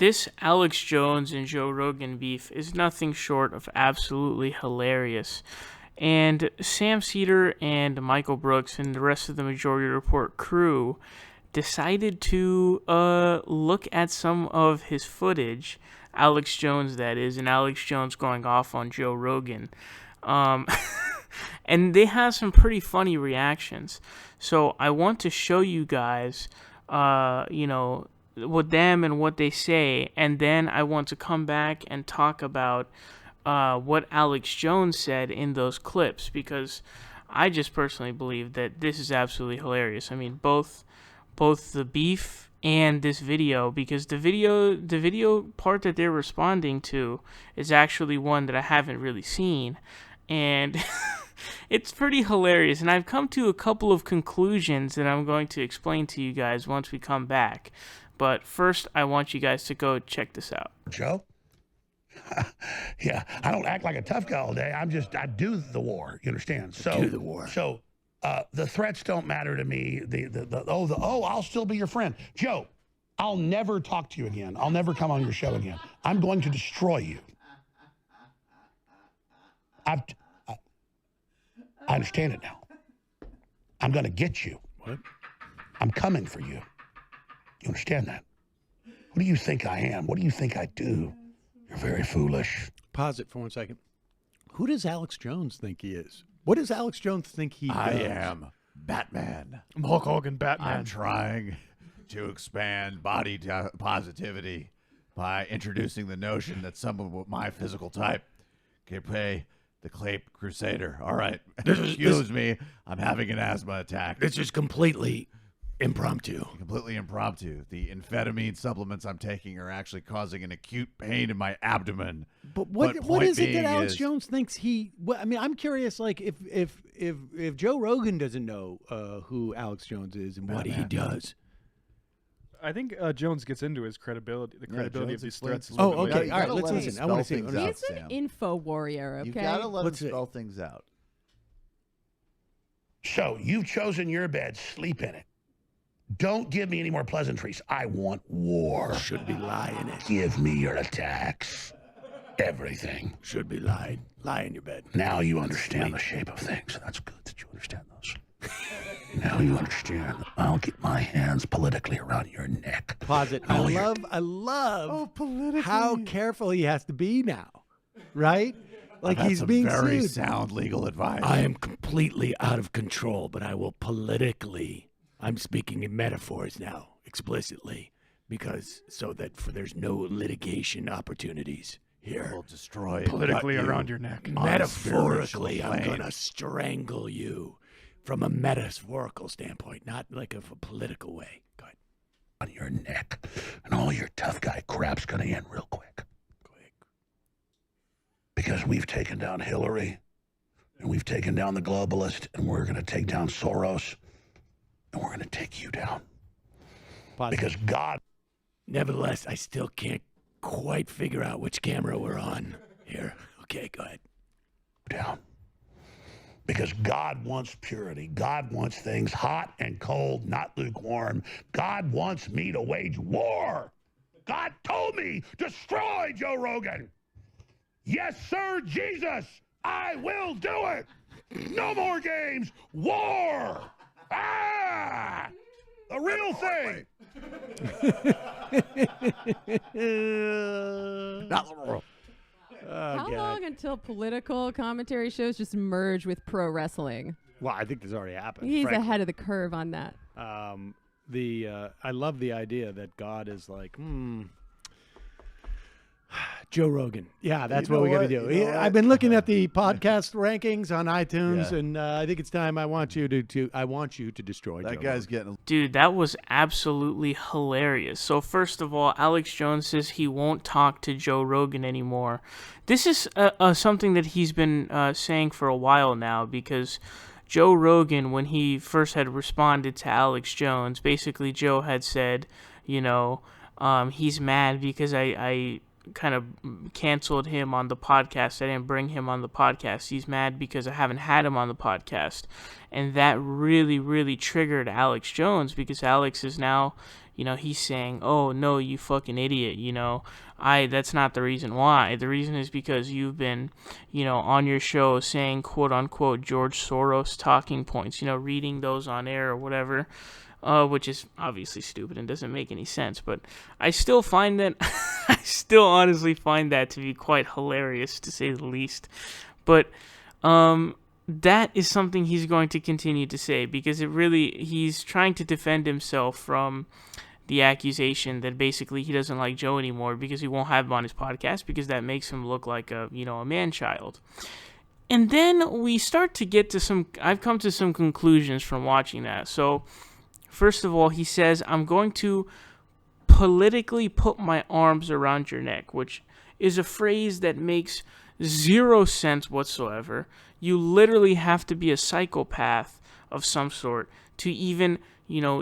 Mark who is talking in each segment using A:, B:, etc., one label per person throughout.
A: this Alex Jones and Joe Rogan beef is nothing short of absolutely hilarious. And Sam Seder and Michael Brooks and the rest of the Majority Report crew decided to look at some of his footage, Alex Jones that is, and Alex Jones going off on Joe Rogan. And they have some pretty funny reactions. So I want to show you guys, with them and what they say, and then I want to come back and talk about what Alex Jones said in those clips, because I just personally believe that this is absolutely hilarious. I mean, both the beef and this video, because the video part that they're responding to is actually one that I haven't really seen, and it's pretty hilarious. And I've come to a couple of conclusions that I'm going to explain to you guys once we come back. But first, I want you guys to go check this out.
B: Joe? Yeah, I don't act like a tough guy all day. I do the war. You understand? So,
C: do the war.
B: So, the threats don't matter to me. I'll still be your friend. Joe, I'll never talk to you again. I'll never come on your show again. I'm going to destroy you. I understand it now. I'm going to get you.
C: What?
B: I'm coming for you. You understand that? What do you think I am? What do you think I do? You're very foolish.
C: Pause it for 1 second. Who does Alex Jones think he is? What does Alex Jones think he does?
D: I am Batman.
E: I'm Hulk Hogan, Batman.
D: I'm trying to expand body positivity by introducing the notion that someone with my physical type can play the Cape Crusader. All right. Excuse me. I'm having an asthma attack.
C: This is completely impromptu.
D: Completely impromptu. The amphetamine supplements I'm taking are actually causing an acute pain in my abdomen.
C: But what is it that Alex Jones thinks he? I mean, I'm curious. Like, if Joe Rogan doesn't know who Alex Jones is and what he does,
E: I think Jones gets into his credibility, the credibility of these threats.
C: Oh, okay. All right, let's listen. I want to see.
F: He's an info warrior, okay?
D: You gotta let him spell things out.
B: So you've chosen your bed. Sleep in it. Don't give me any more pleasantries. I want war.
C: Should be lying it.
B: Give me your attacks. Everything.
C: Should be lying. Lie in your bed.
B: Now you understand the shape of things. That's good that you understand those. Now you understand. I'll get my hands politically around your neck.
C: Pause it. I love how careful he has to be now. Right? Like he's being
D: very
C: sued.
D: Sound legal advice.
C: I am completely out of control, but I will politically. I'm speaking in metaphors now, explicitly, because there's no litigation opportunities here.
D: Will destroy
E: politically around your neck.
C: Metaphorically, I'm gonna strangle you from a metaphorical standpoint, not like a political way. Go ahead.
B: On your neck, and all your tough guy crap's gonna end real quick. Because we've taken down Hillary, and we've taken down the globalist, and we're gonna take down Soros. And we're going to take you down. Because God...
C: Nevertheless, I still can't quite figure out which camera we're on here. Okay, go ahead.
B: Down. Because God wants purity. God wants things hot and cold, not lukewarm. God wants me to wage war. God told me, destroy Joe Rogan. Yes, sir, Jesus, I will do it. No more games. War. Ah! The real thing!
D: Not the world.
F: How long until political commentary shows just merge with pro wrestling?
C: Well, I think this already happened.
F: He's ahead of the curve on that.
C: I love the idea that God is like, Joe Rogan. Yeah, that's what we got to do. I've been looking at the podcast rankings on iTunes, and I think it's time. I want you to destroy
D: that
C: Joe
D: guy's
C: Rogan.
D: getting.
A: Dude, that was absolutely hilarious. So first of all, Alex Jones says he won't talk to Joe Rogan anymore. This is something that he's been saying for a while now, because Joe Rogan, when he first had responded to Alex Jones, basically Joe had said, he's mad because I kind of canceled him on the podcast. I didn't bring him on the podcast. He's mad because I haven't had him on the podcast. And that really, really triggered Alex Jones, because Alex is now, he's saying, oh, no, you fucking idiot, that's not the reason why. The reason is because you've been, on your show saying, quote unquote, George Soros talking points, reading those on air or whatever, which is obviously stupid and doesn't make any sense. But I still find that, I still honestly find that to be quite hilarious, to say the least. But, that is something he's going to continue to say, because he's trying to defend himself from the accusation that basically he doesn't like Joe anymore because he won't have him on his podcast, because that makes him look like a man-child. And then we start to get to I've come to some conclusions from watching that. So, first of all, he says, I'm going to politically put my arms around your neck, which is a phrase that makes zero sense whatsoever. You literally have to be a psychopath of some sort to even,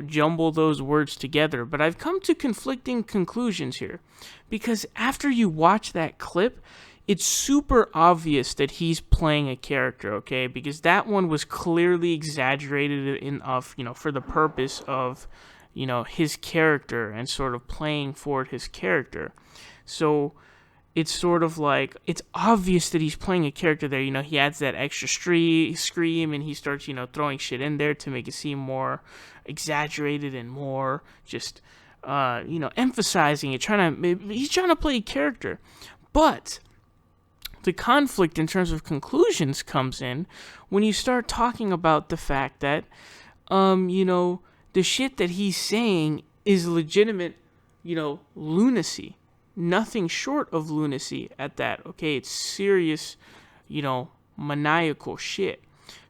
A: jumble those words together. But I've come to conflicting conclusions here, because after you watch that clip, it's super obvious that he's playing a character, okay? Because that one was clearly exaggerated enough, for the purpose of, his character and sort of playing for his character. So it's sort of like, it's obvious that he's playing a character there. He adds that extra scream, and he starts, throwing shit in there to make it seem more exaggerated and more just, emphasizing it. He's trying to play a character. But the conflict in terms of conclusions comes in when you start talking about the fact that, the shit that he's saying is legitimate, lunacy. Nothing short of lunacy at that, okay? It's serious, maniacal shit.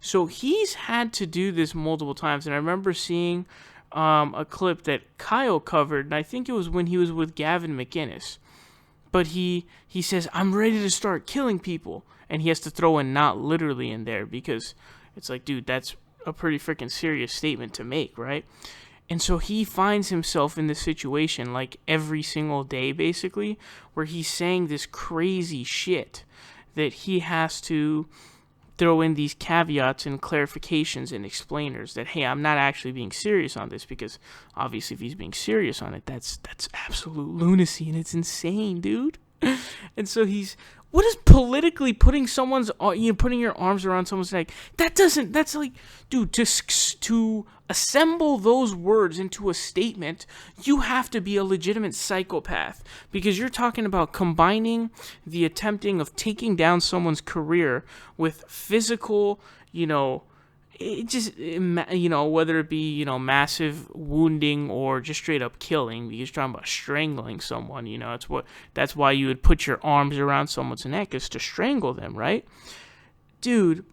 A: So he's had to do this multiple times, and I remember seeing a clip that Kyle covered, and I think it was when he was with Gavin McInnes. But he says, I'm ready to start killing people, and he has to throw in not literally in there, because it's like, dude, that's a pretty freaking serious statement to make, right? And so he finds himself in this situation like every single day, basically, where he's saying this crazy shit that he has to throw in these caveats and clarifications and explainers that, hey, I'm not actually being serious on this, because obviously if he's being serious on it, that's absolute lunacy, and it's insane, dude. And so what is politically putting putting your arms around someone's neck? That's like, dude, to assemble those words into a statement, you have to be a legitimate psychopath, because you're talking about combining the attempting of taking down someone's career with physical, whether it be, massive wounding or just straight up killing, because you're talking about strangling someone, that's why you would put your arms around someone's neck, is to strangle them, right? Dude,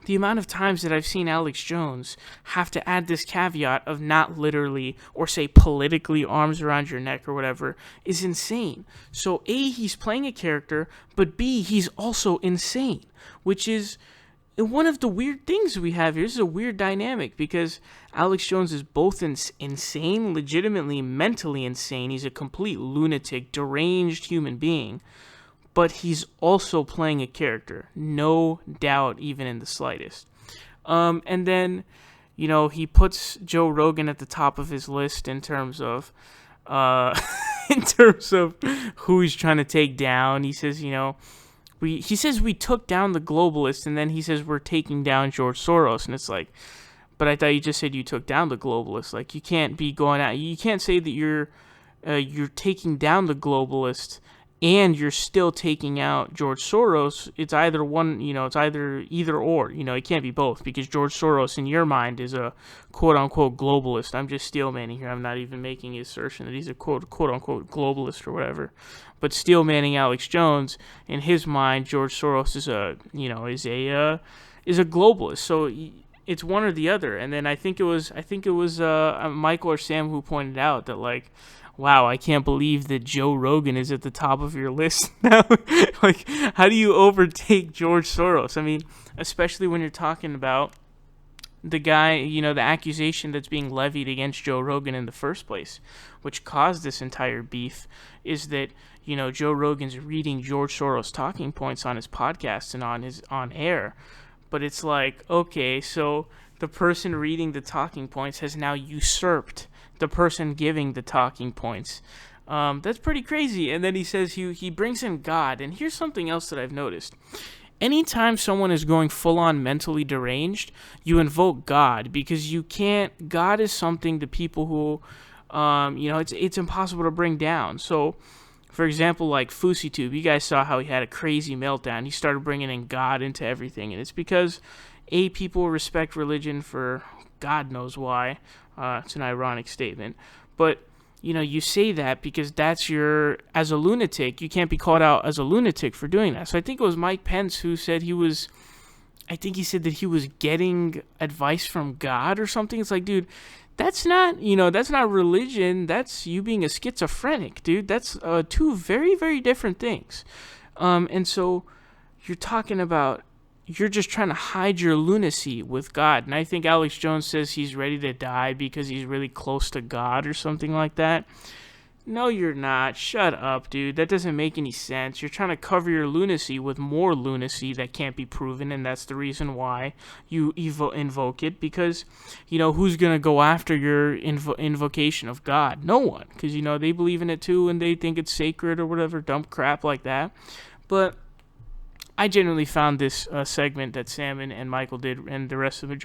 A: the amount of times that I've seen Alex Jones have to add this caveat of not literally, or say politically, arms around your neck or whatever, is insane. So A, he's playing a character, but B, he's also insane, which is one of the weird things we have here. This is a weird dynamic, because Alex Jones is both insane, legitimately mentally insane. He's a complete lunatic, deranged human being, but he's also playing a character, no doubt, even in the slightest. And then, he puts Joe Rogan at the top of his list in terms of who he's trying to take down. He says, we took down the globalists, and then he says we're taking down George Soros, and it's like, but I thought you just said you took down the globalists. Like, you can't be going out. You can't say that you're taking down the globalists and you're still taking out George Soros. It's either one, it's either or, it can't be both, because George Soros in your mind is a quote-unquote globalist. I'm just steelmanning here. I'm not even making the assertion that he's a quote-unquote globalist or whatever. But steelmanning Alex Jones, in his mind, George Soros is a globalist. So it's one or the other. And then I think it was Michael or Sam who pointed out that, like, wow, I can't believe that Joe Rogan is at the top of your list now. Like, how do you overtake George Soros? I mean, especially when you're talking about the guy, the accusation that's being levied against Joe Rogan in the first place, which caused this entire beef, is that, Joe Rogan's reading George Soros talking points on his podcast and on air. But it's like, okay, so the person reading the talking points has now usurped the person giving the talking points. That's pretty crazy. And then he says he brings in God. And here's something else that I've noticed. Anytime someone is going full-on mentally deranged, you invoke God, because you can't. God is something to people who, it's impossible to bring down. So, for example, like FouseyTube, you guys saw how he had a crazy meltdown. He started bringing in God into everything, and it's because people respect religion for God knows why. It's an ironic statement, but you say that because that's as a lunatic, you can't be called out as a lunatic for doing that. So I think it was Mike Pence who said he said that he was getting advice from God or something. It's like, dude, that's not religion. That's you being a schizophrenic, dude. That's two very, very different things. And so you're talking about, you're just trying to hide your lunacy with God. And I think Alex Jones says he's ready to die because he's really close to God or something like that. No, you're not. Shut up, dude. That doesn't make any sense. You're trying to cover your lunacy with more lunacy that can't be proven, and that's the reason why you invoke it, because, who's going to go after your invocation of God? No one, because, they believe in it too, and they think it's sacred or whatever, dumb crap like that. But I genuinely found this segment that Salmon and Michael did and the rest of the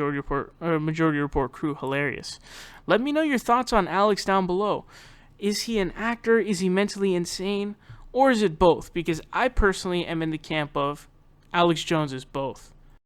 A: Majority Report crew hilarious. Let me know your thoughts on Alex down below. Is he an actor? Is he mentally insane? Or is it both? Because I personally am in the camp of Alex Jones is both.